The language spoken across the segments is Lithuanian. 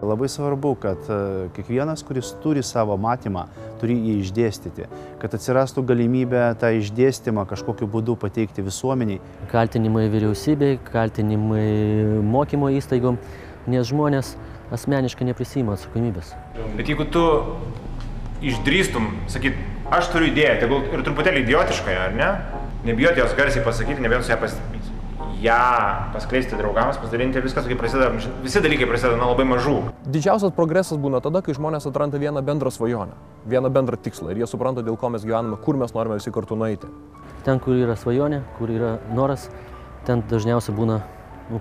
Labai svarbu, kad kiekvienas, kuris turi savo matymą, turi jį išdėstyti, kad atsirastų galimybė tą išdėstymą kažkokiu būdu pateikti visuomeniai. Kaltinimai vyriausybei, kaltinimai mokymo įstaigom, nes žmonės asmeniškai neprisima atsakomybės. Bet jeigu tu išdrįstum sakyt, aš turiu idėją, tegul ir truputėlį idiotiškai, ar ne? Nebijoti jos garsiai pasakyti, nebijoti ją paskleisti draugams, pasidalinti, viskas tokie prasideda, visi dalykai prasideda nuo labai mažų. Didžiausias progresas būna tada, kai žmonės atranda vieną bendrą svajonę, vieną bendrą tikslą ir jie supranta, dėl ko mes gyvename, kur mes norime visi kartu nueiti. Ten, kur yra svajonė, kur yra noras, ten dažniausiai būna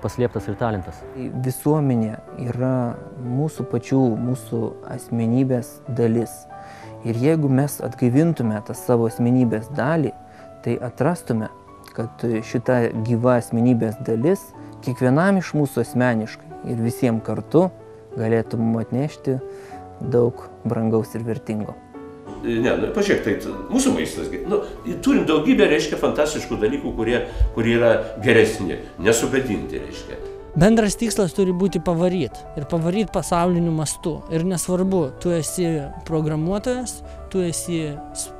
paslėptas ir talentas. Visuomenė yra mūsų pačių, mūsų asmenybės dalis. Ir jeigu mes atgaivintume tą savo asmenybės dalį, tai atrastume, kad šita gyva asmenybės dalis kiekvienam iš mūsų asmeniškai ir visiems kartu galėtų mums atnešti daug brangaus ir vertingo. Ne, pažiūrėk, tai mūsų maistas, turim daugybę, reiškia, fantastiškų dalykų, kurie yra geresni, nesugadinti, reiškia. Bendras tikslas turi būti pavaryt ir pavaryt pasauliniu mastu. Ir nesvarbu, tu esi programuotojas, tu esi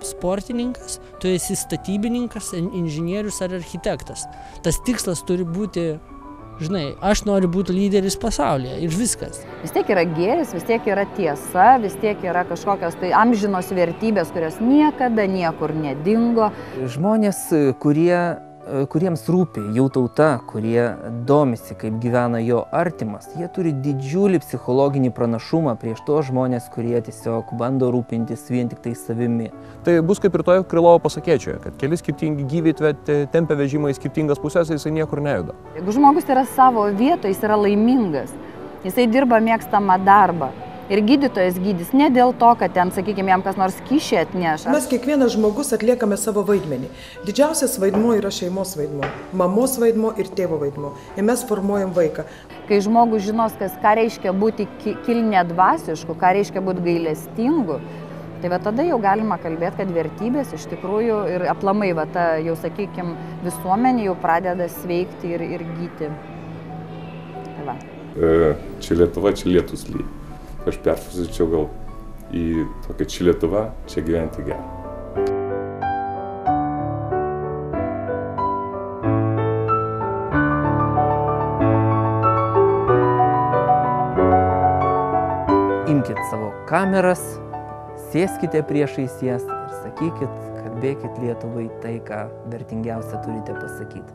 sportininkas, tu esi statybininkas, inžinierius ar architektas. Tas tikslas turi būti, žinai, aš noriu būti lyderis pasaulyje ir viskas. Vis tiek yra gėris, vis tiek yra tiesa, vis tiek yra kažkokios tai amžinos vertybės, kurios niekada niekur nedingo. Žmonės, kuriems rūpi jų tauta, kurie domisi, kaip gyvena jo artimas, jie turi didžiulį psichologinį pranašumą prieš tos žmonės, kurie tiesiog bando rūpintis vien tik tai savimi. Tai bus kaip ir toje Krylovo pasakėčioje, kad keli skirtingi gyviai tempia vežimą į skirtingas pusės, jisai niekur nejuda. Jeigu žmogus yra savo vietoje, jis yra laimingas, jisai dirba mėgstamą darbą. Ir gydytojas gydys ne dėl to, kad ten, sakykime, jam kas nors kyšį atneša. Mes kiekvienas žmogus atliekame savo vaidmenį. Didžiausias vaidmuo yra šeimos vaidmuo, mamos vaidmuo ir tėvo vaidmuo. Ir mes formuojam vaiką. Kai žmogus žinos, ką reiškia būti kilniadvasišku, ką reiškia būti gailestingu, tai tada jau galima kalbėti, kad vertybės iš tikrųjų ir aplamai, jau, sakykime, visuomenė jau pradeda sveikti ir gyti. Čia Lietuva, čia lietus lyja. Aš perfusičiau gal į tokią čia Lietuva, čia gyventi gera. Imkite savo kameras, sėskite priešais jas ir sakykit, kalbėkit Lietuvai tai, ką vertingiausia turite pasakyti.